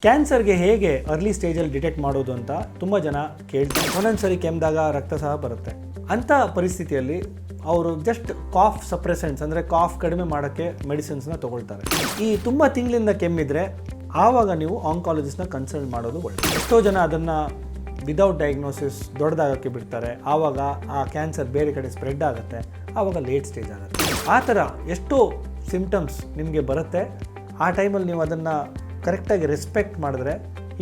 ಕ್ಯಾನ್ಸರ್ಗೆ ಹೇಗೆ ಅರ್ಲಿ ಸ್ಟೇಜಲ್ಲಿ ಡಿಟೆಕ್ಟ್ ಮಾಡೋದು ಅಂತ ತುಂಬ ಜನ ಕೇಳ್ತಾರೆ. ಒಂದೊಂದ್ಸರಿ ಕೆಮ್ಮಿದಾಗ ರಕ್ತ ಸಹ ಬರುತ್ತೆ. ಅಂಥ ಪರಿಸ್ಥಿತಿಯಲ್ಲಿ ಅವರು ಜಸ್ಟ್ ಕಾಫ್ ಸಪ್ರೆಸೆಂಟ್ಸ್ ಅಂದರೆ ಕಾಫ್ ಕಡಿಮೆ ಮಾಡೋಕ್ಕೆ ಮೆಡಿಸಿನ್ಸ್ನ ತೊಗೊಳ್ತಾರೆ. ಈ ತುಂಬ ತಿಂಗಳಿಂದ ಕೆಮ್ಮಿದ್ರೆ ಆವಾಗ ನೀವು ಆಂಕಾಲಜಿಸ್ಟ್ನ ಕನ್ಸಲ್ಟ್ ಮಾಡೋದು ಒಳ್ಳೆಯದು. ಎಷ್ಟೋ ಜನ ಅದನ್ನು ವಿದೌಟ್ ಡಯಾಗ್ನೋಸಿಸ್ ದೊಡ್ಡದಾಗೋಕ್ಕೆ ಬಿಡ್ತಾರೆ. ಆವಾಗ ಆ ಕ್ಯಾನ್ಸರ್ ಬೇರೆ ಕಡೆ ಸ್ಪ್ರೆಡ್ ಆಗುತ್ತೆ, ಆವಾಗ ಲೇಟ್ ಸ್ಟೇಜ್ ಆಗುತ್ತೆ. ಆ ಥರ ಎಷ್ಟೋ ಸಿಂಪ್ಟಮ್ಸ್ ನಿಮಗೆ ಬರುತ್ತೆ. ಆ ಟೈಮಲ್ಲಿ ನೀವು ಅದನ್ನು ಕರೆಕ್ಟಾಗಿ ರೆಸ್ಪೆಕ್ಟ್ ಮಾಡಿದ್ರೆ,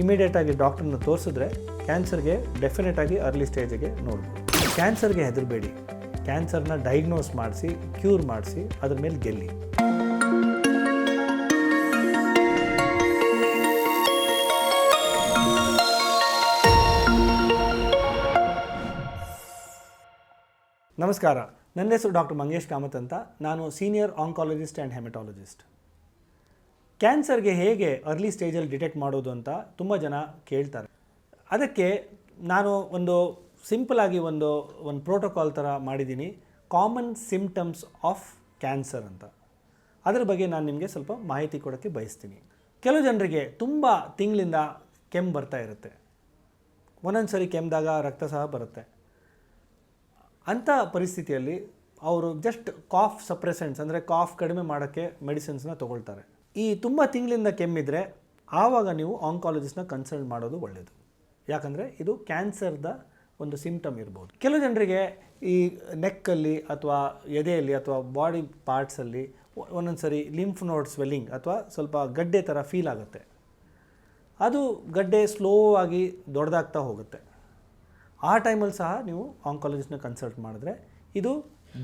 ಇಮಿಡಿಯೇಟಾಗಿ ಡಾಕ್ಟ್ರನ್ನ ತೋರಿಸಿದ್ರೆ ಕ್ಯಾನ್ಸರ್ಗೆ ಡೆಫಿನೆಟಾಗಿ ಅರ್ಲಿ ಸ್ಟೇಜಿಗೆ ನೋಡ್ಬೋದು. ಕ್ಯಾನ್ಸರ್ಗೆ ಹೆದರಬೇಡಿ. ಕ್ಯಾನ್ಸರ್ನ ಡಯಾಗ್ನೋಸ್ ಮಾಡಿಸಿ, ಕ್ಯೂರ್ ಮಾಡಿಸಿ, ಅದ್ರ ಮೇಲೆ ಗೆಲ್ಲಿ. ನಮಸ್ಕಾರ, ನನ್ನ ಹೆಸರು ಡಾಕ್ಟರ್ ಮಂಗೇಶ್ ಕಾಮತ್ ಅಂತ. ನಾನು ಸೀನಿಯರ್ ಆಂಕಾಲಜಿಸ್ಟ್ ಆ್ಯಂಡ್ ಹೆಮಟಾಲಜಿಸ್ಟ್. ಕ್ಯಾನ್ಸರ್ಗೆ ಹೇಗೆ ಅರ್ಲಿ ಸ್ಟೇಜಲ್ಲಿ ಡಿಟೆಕ್ಟ್ ಮಾಡೋದು ಅಂತ ತುಂಬ ಜನ ಕೇಳ್ತಾರೆ. ಅದಕ್ಕೆ ನಾನು ಒಂದು ಸಿಂಪಲಾಗಿ ಒಂದು ಪ್ರೋಟೋಕಾಲ್ ಥರ ಮಾಡಿದ್ದೀನಿ, ಕಾಮನ್ ಸಿಂಪ್ಟಮ್ಸ್ ಆಫ್ ಕ್ಯಾನ್ಸರ್ ಅಂತ. ಅದರ ಬಗ್ಗೆ ನಾನು ನಿಮಗೆ ಸ್ವಲ್ಪ ಮಾಹಿತಿ ಕೊಡೋಕ್ಕೆ ಬಯಸ್ತೀನಿ. ಕೆಲವು ಜನರಿಗೆ ತುಂಬ ತಿಂಗಳಿಂದ ಕೆಮ್ಮು ಬರ್ತಾ ಇರುತ್ತೆ. ಒಂದೊಂದು ಸರಿ ಕೆಮ್ಮಿದಾಗ ರಕ್ತ ಸಹ ಬರುತ್ತೆ. ಅಂಥ ಪರಿಸ್ಥಿತಿಯಲ್ಲಿ ಅವರು ಜಸ್ಟ್ ಕಾಫ್ ಸಪ್ರೆಸೆಂಟ್ಸ್ ಅಂದರೆ ಕಾಫ್ ಕಡಿಮೆ ಮಾಡೋಕ್ಕೆ ಮೆಡಿಸಿನ್ಸ್ನ ತೊಗೊಳ್ತಾರೆ. ಈ ತುಂಬ ತಿಂಗಳಿಂದ ಕೆಮ್ಮಿದ್ರೆ ಆವಾಗ ನೀವು ಆಂಕಾಲಜಿಸ್ಟ್ನ ಕನ್ಸಲ್ಟ್ ಮಾಡೋದು ಒಳ್ಳೆಯದು. ಯಾಕಂದರೆ ಇದು ಕ್ಯಾನ್ಸರ್ದ ಒಂದು ಸಿಂಪ್ಟಮ್ ಇರ್ಬೋದು. ಕೆಲವು ಜನರಿಗೆ ಈ ನೆಕ್ಕಲ್ಲಿ ಅಥವಾ ಎದೆಯಲ್ಲಿ ಅಥವಾ ಬಾಡಿ ಪಾರ್ಟ್ಸಲ್ಲಿ ಒಂದೊಂದು ಸರಿ ಲಿಂಫ್ ನೋಡ್ ಸ್ವೆಲ್ಲಿಂಗ್ ಅಥವಾ ಸ್ವಲ್ಪ ಗಡ್ಡೆ ಥರ ಫೀಲ್ ಆಗುತ್ತೆ. ಅದು ಗಡ್ಡೆ ಸ್ಲೋ ಆಗಿ ದೊಡ್ಡದಾಗ್ತಾ ಹೋಗುತ್ತೆ. ಆ ಟೈಮಲ್ಲಿ ಸಹ ನೀವು ಆಂಕಾಲಜಿಸ್ಟ್ನ ಕನ್ಸಲ್ಟ್ ಮಾಡಿದ್ರೆ ಇದು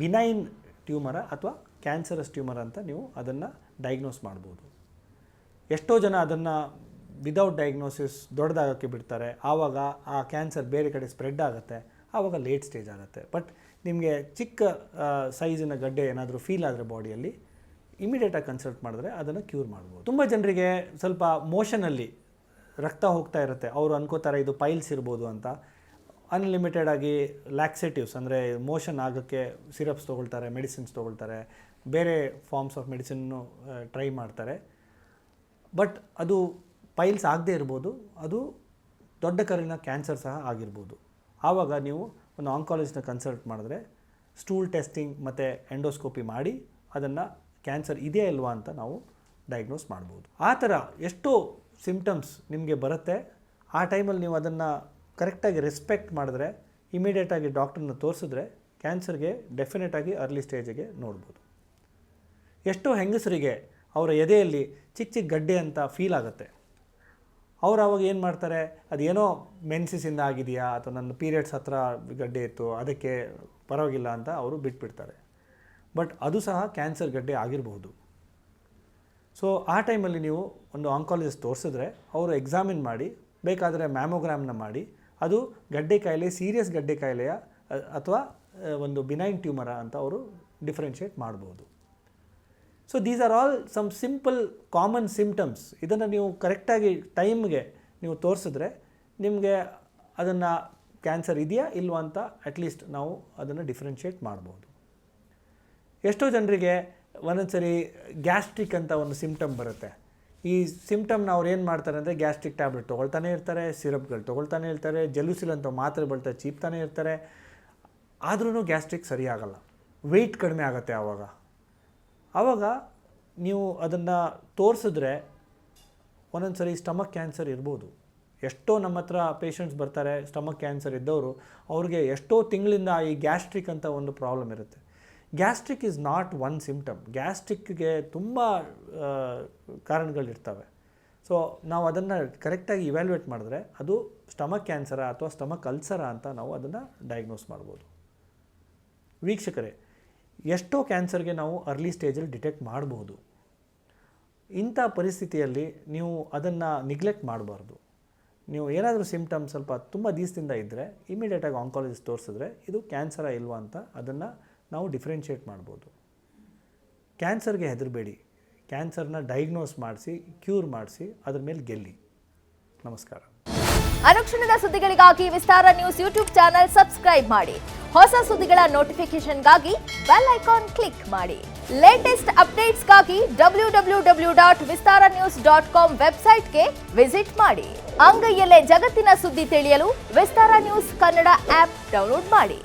ಬಿನೈನ್ ಟ್ಯೂಮರ ಅಥವಾ ಕ್ಯಾನ್ಸರಸ್ ಟ್ಯೂಮರ್ ಅಂತ ನೀವು ಅದನ್ನು ಡಯಾಗ್ನೋಸ್ ಮಾಡ್ಬೋದು. ಎಷ್ಟೋ ಜನ ಅದನ್ನು ವಿದೌಟ್ ಡಯಾಗ್ನೋಸಿಸ್ ದೊಡ್ಡದಾಗೋಕ್ಕೆ ಬಿಡ್ತಾರೆ. ಆವಾಗ ಆ ಕ್ಯಾನ್ಸರ್ ಬೇರೆ ಕಡೆ ಸ್ಪ್ರೆಡ್ ಆಗುತ್ತೆ, ಆವಾಗ ಲೇಟ್ ಸ್ಟೇಜ್ ಆಗುತ್ತೆ. ಬಟ್ ನಿಮಗೆ ಚಿಕ್ಕ ಸೈಜಿನ ಗಡ್ಡೆ ಏನಾದರೂ ಫೀಲ್ ಆದರೆ ಬಾಡಿಯಲ್ಲಿ ಇಮಿಡಿಯೇಟಾಗಿ ಕನ್ಸಲ್ಟ್ ಮಾಡಿದ್ರೆ ಅದನ್ನು ಕ್ಯೂರ್ ಮಾಡ್ಬೋದು. ತುಂಬ ಜನರಿಗೆ ಸ್ವಲ್ಪ ಮೋಷನಲ್ಲಿ ರಕ್ತ ಹೋಗ್ತಾ ಇರುತ್ತೆ. ಅವರು ಅನ್ಕೋತಾರೆ ಇದು ಪೈಲ್ಸ್ ಇರ್ಬೋದು ಅಂತ. ಅನ್ಲಿಮಿಟೆಡ್ ಆಗಿ ಲ್ಯಾಕ್ಸೇಟಿವ್ಸ್ ಅಂದರೆ ಮೋಷನ್ ಆಗೋಕ್ಕೆ ಸಿರಪ್ಸ್ ತೊಗೊಳ್ತಾರೆ, ಮೆಡಿಸಿನ್ಸ್ ತೊಗೊಳ್ತಾರೆ, ಬೇರೆ ಫಾರ್ಮ್ಸ್ ಆಫ್ ಮೆಡಿಸಿನ್ನು ಟ್ರೈ ಮಾಡ್ತಾರೆ. ಬಟ್ ಅದು ಪೈಲ್ಸ್ ಆಗದೇ ಇರ್ಬೋದು, ಅದು ದೊಡ್ಡ ಕರಿನ ಕ್ಯಾನ್ಸರ್ ಸಹ ಆಗಿರ್ಬೋದು. ಆವಾಗ ನೀವು ಒಂದು ಆಂಕಾಲಜಿಸ್ಟ್ನ ಕನ್ಸಲ್ಟ್ ಮಾಡಿದ್ರೆ ಸ್ಟೂಲ್ ಟೆಸ್ಟಿಂಗ್ ಮತ್ತು ಎಂಡೋಸ್ಕೋಪಿ ಮಾಡಿ ಅದನ್ನು ಕ್ಯಾನ್ಸರ್ ಇದೆಯಾ ಇಲ್ವಾ ಅಂತ ನಾವು ಡಯಾಗ್ನೋಸ್ ಮಾಡ್ಬೋದು. ಆ ಥರ ಎಷ್ಟೋ ಸಿಂಪ್ಟಮ್ಸ್ ನಿಮಗೆ ಬರುತ್ತೆ. ಆ ಟೈಮಲ್ಲಿ ನೀವು ಅದನ್ನು ಕರೆಕ್ಟಾಗಿ ರೆಸ್ಪೆಕ್ಟ್ ಮಾಡಿದ್ರೆ, ಇಮಿಡಿಯೇಟಾಗಿ ಡಾಕ್ಟ್ರನ್ನ ತೋರಿಸಿದ್ರೆ ಕ್ಯಾನ್ಸರ್ಗೆ ಡೆಫಿನೆಟಾಗಿ ಅರ್ಲಿ ಸ್ಟೇಜಿಗೆ ನೋಡ್ಬೋದು. ಎಷ್ಟೋ ಹೆಂಗಸರಿಗೆ ಅವರ ಎದೆಯಲ್ಲಿ ಚಿಕ್ಕ ಚಿಕ್ಕ ಗಡ್ಡೆ ಅಂತ ಫೀಲ್ ಆಗುತ್ತೆ. ಅವ್ರು ಆವಾಗ ಏನು ಮಾಡ್ತಾರೆ, ಅದೇನೋ ಮೆನ್ಸಿಸಿಂದ ಆಗಿದೆಯಾ ಅಥವಾ ನನ್ನ ಪೀರಿಯಡ್ಸ್ ಹತ್ರ ಗಡ್ಡೆ ಇತ್ತು ಅದಕ್ಕೆ ಪರವಾಗಿಲ್ಲ ಅಂತ ಅವರು ಬಿಟ್ಬಿಡ್ತಾರೆ. ಬಟ್ ಅದು ಸಹ ಕ್ಯಾನ್ಸರ್ ಗಡ್ಡೆ ಆಗಿರಬಹುದು. ಸೊ ಆ ಟೈಮಲ್ಲಿ ನೀವು ಒಂದು ಆಂಕಾಲಜಿಸ್ಟ್ ತೋರಿಸಿದ್ರೆ ಅವರು ಎಕ್ಸಾಮಿನ್ ಮಾಡಿ, ಬೇಕಾದರೆ ಮ್ಯಾಮೋಗ್ರಾಮ್ನ ಮಾಡಿ ಅದು ಗಡ್ಡೆ ಕಾಯಿಲೆ ಸೀರಿಯಸ್ ಗಡ್ಡೆ ಕಾಯಿಲೆಯ ಅಥವಾ ಒಂದು ಬಿನೈನ್ ಟ್ಯೂಮರ ಅಂತ ಅವರು ಡಿಫ್ರೆನ್ಷಿಯೇಟ್ ಮಾಡ್ಬೋದು. So these are all some simple common symptoms. ಇದನ್ನು ನೀವು ಕರೆಕ್ಟಾಗಿ ಟೈಮ್ಗೆ ನೀವು ತೋರಿಸಿದ್ರೆ ನಿಮಗೆ ಅದನ್ನು ಕ್ಯಾನ್ಸರ್ ಇದೆಯಾ ಇಲ್ವಾ ಅಂತ ಅಟ್ಲೀಸ್ಟ್ ನಾವು ಅದನ್ನು ಡಿಫ್ರೆನ್ಷಿಯೇಟ್ ಮಾಡ್ಬೋದು. ಎಷ್ಟೋ ಜನರಿಗೆ ಒಂದೊಂದು ಸರಿ ಗ್ಯಾಸ್ಟ್ರಿಕ್ ಅಂತ ಒಂದು ಸಿಂಪ್ಟಮ್ ಬರುತ್ತೆ. ಈ ಸಿಂಪ್ಟಮ್ನ ಅವ್ರು ಏನು ಮಾಡ್ತಾರೆ ಅಂದರೆ ಗ್ಯಾಸ್ಟ್ರಿಕ್ ಟ್ಯಾಬ್ಲೆಟ್ ತೊಗೊಳ್ತಾನೆ ಇರ್ತಾರೆ, ಸಿರಪ್ಗಳು ತೊಗೊಳ್ತಾನೆ ಇರ್ತಾರೆ, ಜೆಲುಸಿಲ್ ಅಂತ ಮಾತ್ರೆ ಬಳ್ತಾರೆ ಚೀಪ್ತಾನೆ ಇರ್ತಾರೆ. ಆದ್ರೂ ಗ್ಯಾಸ್ಟ್ರಿಕ್ ಸರಿಯಾಗಲ್ಲ, ವೆಯ್ಟ್ ಕಡಿಮೆ ಆಗುತ್ತೆ. ಆವಾಗ ನೀವು ಅದನ್ನು ತೋರಿಸಿದ್ರೆ ಒಂದೊಂದು ಸರಿ ಸ್ಟಮಕ್ ಕ್ಯಾನ್ಸರ್ ಇರ್ಬೋದು. ಎಷ್ಟೋ ನಮ್ಮ ಹತ್ರ ಪೇಷಂಟ್ಸ್ ಬರ್ತಾರೆ ಸ್ಟಮಕ್ ಕ್ಯಾನ್ಸರ್ ಇದ್ದವರು, ಅವ್ರಿಗೆ ಎಷ್ಟೋ ತಿಂಗಳಿಂದ ಈ ಗ್ಯಾಸ್ಟ್ರಿಕ್ ಅಂತ ಒಂದು ಪ್ರಾಬ್ಲಮ್ ಇರುತ್ತೆ. Gastric is not one symptom. ಗ್ಯಾಸ್ಟ್ರಿಕ್ಗೆ ತುಂಬ ಕಾರಣಗಳಿರ್ತವೆ. ಸೊ ನಾವು ಅದನ್ನು ಕರೆಕ್ಟಾಗಿ ಇವ್ಯಾಲ್ಯೂಯೇಟ್ ಮಾಡಿದ್ರೆ ಅದು ಸ್ಟಮಕ್ ಕ್ಯಾನ್ಸರಾ ಅಥವಾ ಸ್ಟಮಕ್ ಅಲ್ಸರಾ ಅಂತ ನಾವು ಅದನ್ನು ಡಯಾಗ್ನೋಸ್ ಮಾಡ್ಬೋದು. ವೀಕ್ಷಕರೇ, ಎಷ್ಟೋ ಕ್ಯಾನ್ಸರ್ಗೆ ನಾವು ಅರ್ಲಿ ಸ್ಟೇಜಲ್ಲಿ ಡಿಟೆಕ್ಟ್ ಮಾಡ್ಬೋದು. ಇಂಥ ಪರಿಸ್ಥಿತಿಯಲ್ಲಿ ನೀವು ಅದನ್ನು ನಿಗ್ಲೆಕ್ಟ್ ಮಾಡಬಾರ್ದು. ನೀವು ಏನಾದರೂ ಸಿಂಪ್ಟಮ್ ಸ್ವಲ್ಪ ತುಂಬ ದಿವಸದಿಂದ ಇದ್ದರೆ ಇಮಿಡಿಯೇಟಾಗಿ ಆಂಕಾಲಜಿಸ್ಟ್ ತೋರಿಸಿದ್ರೆ ಇದು ಕ್ಯಾನ್ಸರಾ ಇಲ್ವಾ ಅಂತ ಅದನ್ನು ನಾವು ಡಿಫ್ರೆನ್ಷಿಯೇಟ್ ಮಾಡ್ಬೋದು. ಕ್ಯಾನ್ಸರ್ಗೆ ಹೆದರಬೇಡಿ. ಕ್ಯಾನ್ಸರ್ನ ಡಯಾಗ್ನೋಸ್ ಮಾಡಿಸಿ, ಕ್ಯೂರ್ ಮಾಡಿಸಿ, ಅದ್ರ ಮೇಲೆ ಗೆಲ್ಲಿ. ನಮಸ್ಕಾರ. ಅನುಕ್ಷಣದ ಸುದ್ದಿಗಳಿಗಾಗಿ ವಿಸ್ತಾರ ನ್ಯೂಸ್ ಯೂಟ್ಯೂಬ್ ಚಾನೆಲ್ ಸಬ್ಸ್ಕ್ರೈಬ್ ಮಾಡಿ. ಹೊಸ ಸುದ್ದಿಗಳ ನೋಟಿಫಿಕೇಶನ್ಗಾಗಿ ಬೆಲ್ ಐಕಾನ್ ಕ್ಲಿಕ್ ಮಾಡಿ. ಲೇಟೆಸ್ಟ್ ಅಪ್ಡೇಟ್ಸ್ಗಾಗಿ www.vistaranews.com ವೆಬ್ಸೈಟ್ಗೆ ವಿಸಿಟ್ ಮಾಡಿ. ಅಂಗೈಯಲ್ಲೇ ಜಗತ್ತಿನ ಸುದ್ದಿ ತಿಳಿಯಲು ವಿಸ್ತಾರ ನ್ಯೂಸ್ ಕನ್ನಡ ಆಪ್ ಡೌನ್ಲೋಡ್ ಮಾಡಿ.